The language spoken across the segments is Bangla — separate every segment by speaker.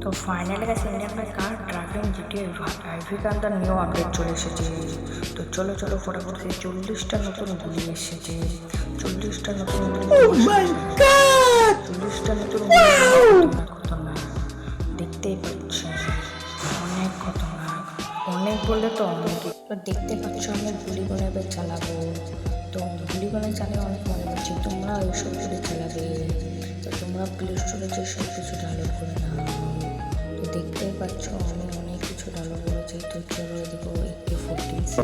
Speaker 1: তো ফাইনালি গেছে ইন্ডিয়ান বাইক কার ড্রাইভিং জিটিএ আইভি কার নিউ আপডেট চলে এসেছে। তো চলো চলো ফটাফট সেই 40টা নতুন গুলি এসেছে, 40টা নতুন গুলি, 40টা নতুন খতরনাক দেখতেই পাচ্ছ, অনেক খতরনাক, অনেক বললে তো অনেক। তো দেখতে পাচ্ছ আমি গুলিগুলো এবার চালাবো। তো গুলিগুলো চালিয়ে অনেক মনে হচ্ছে তোমরা ওইসব গুলি চালাবে। তো তোমরা প্লে স্টোরে যে সব কিছু ডাউনলোড করে নাও। তো দেখতেই পাচ্ছ আমি অনেক কিছু ডাউনলোড করেছি। তো চলো দেখো AK-47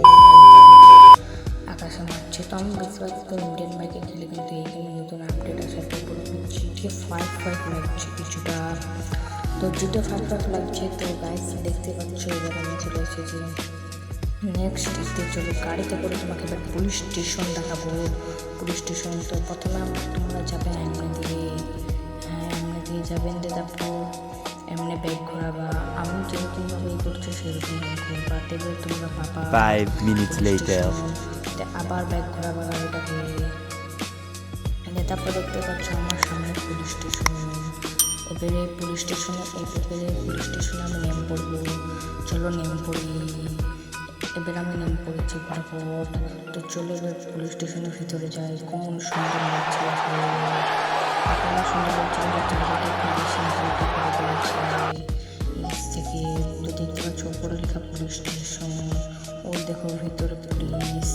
Speaker 1: আকাশে মারছে। তো আমি বেশিরভাগ ইন্ডিয়ান বাইকে খেলে কিন্তু এইখানে নতুন আপডেট আসার পর GTA 5 লাগছে কিছুটা। তো GTA 5 লাগছে। তো গাইস দেখতে পাচ্ছ এবার আমি চলে এসেছি নেক্সট দেখতে। চলো গাড়িতে করে তোমাকে এবার পুলিশ স্টেশন দেখাবো। পুলিশ স্টেশন তো প্রথমে তোমরা যাবে এমনি দিয়ে যাবেন, তারপর এমনি ব্যাগ ঘোরাবা। আমি যেরকমভাবে করছি সেরকম ঘুরবা, তবে তোমরা পাবা
Speaker 2: 5 minutes later
Speaker 1: আবার ব্যাগ ঘোরাবা গাড়িটাকে। তারপর দেখতে পাচ্ছ আমার সামনে পুলিশ স্টেশন। এবারে পুলিশ স্টেশনে আমি নেমে পড়বো। চলো নেমে পড়ি। এবার আমি নেমে পড়েছি ফটাফট। তো চলো এবার পুলিশ স্টেশনের ভিতরে যাই। কোন সুন্দর লাগছে, আপনারা সুন্দর লাগছে থেকে। তো দেখতে পাচ্ছ উপরে লেখা পুলিশ স্টেশন। ও দেখো ভিতরে পুলিশ,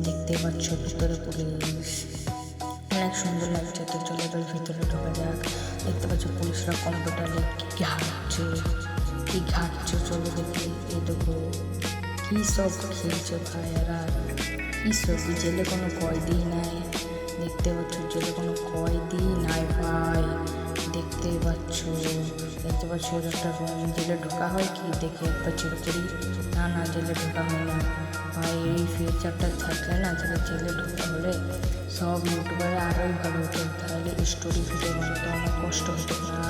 Speaker 1: দেখতে পাচ্ছ ভিতরে পুলিশ, অনেক সুন্দর লাগছে। তো চলো এবার ভিতরে ঢোকা যাক। দেখতে পাচ্ছ পুলিশরা কম্পিউটারে কি ঘাটছে চলো দেখি। এই দেখো কী সব খেলছে ভাইয়ারা, কী সব জেলে কোনো কয়েদি নাই। দেখতে পাচ্ছ জেলে কোনো কয়েদি নাই ভাই। দেখতে পাচ্ছ একটা রুম। জেলে ঢোকা হয় কি দেখে একটা চুরি, না জেলে ঢোকা হয় না ভাই। এই ফিউচারটা থাকলে না জেলে ঢোকা হলে সব ইউটিউবারে আরোই ভালো হতো, তাহলে স্টোরি ভিডিও বানাতে অনেক কষ্ট হতো না।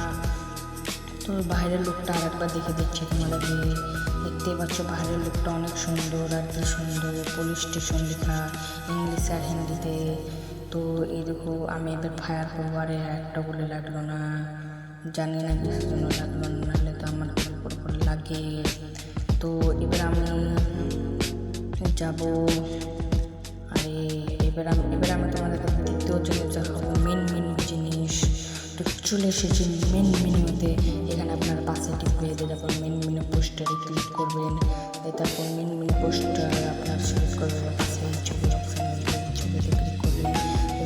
Speaker 1: তো বাইরের লোকটা আরেকবার দেখে দিচ্ছে তোমাদেরকে। দেখতে পাচ্ছ বাইরের লোকটা অনেক সুন্দর, আর কি সুন্দর পুলিশ স্টেশন লেখা ইংলিশ আর হিন্দিতে। তো এই দেখো আমি এবার ফায়ার করবো, আর একটা বলে লাগলো না, জানি না কিসের জন্য লাগলো না, নাহলে তো আমার উপর লাগে। তো এবার আমি যাবো। আরে এবার আমি তোমাদেরকে দ্বিতীয় জিনিস দেখাবো, মেন জিনিস। তো চলে এসেছি মেন মেনুতে। এখানে আপনার পাশে টিপ হয়ে দিয়ে তারপর মেন মেনু পোস্টারে ক্লিক করবেন। তারপর মেন পোস্টার আপনার সিলেক্ট করবেন, পাশে ছবি অপশান ছবিতে ক্লিক করবেন।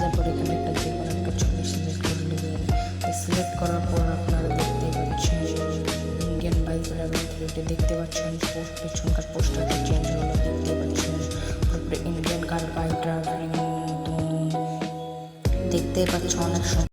Speaker 1: তারপর এখানে একটা যে কোনো একটা ছবি সিলেক্ট করে নেবেন। সিলেক্ট করার পর আপনারা দেখতে পাচ্ছেন ইন্ডিয়ান বাইকের এটা দেখতে পাচ্ছেন পেছনকার পোস্টারটা চেঞ্জ হলো। দেখতে পাচ্ছেন ইন্ডিয়ান কার বাইক ড্রাইভিং। দেখতে পাচ্ছ অনেক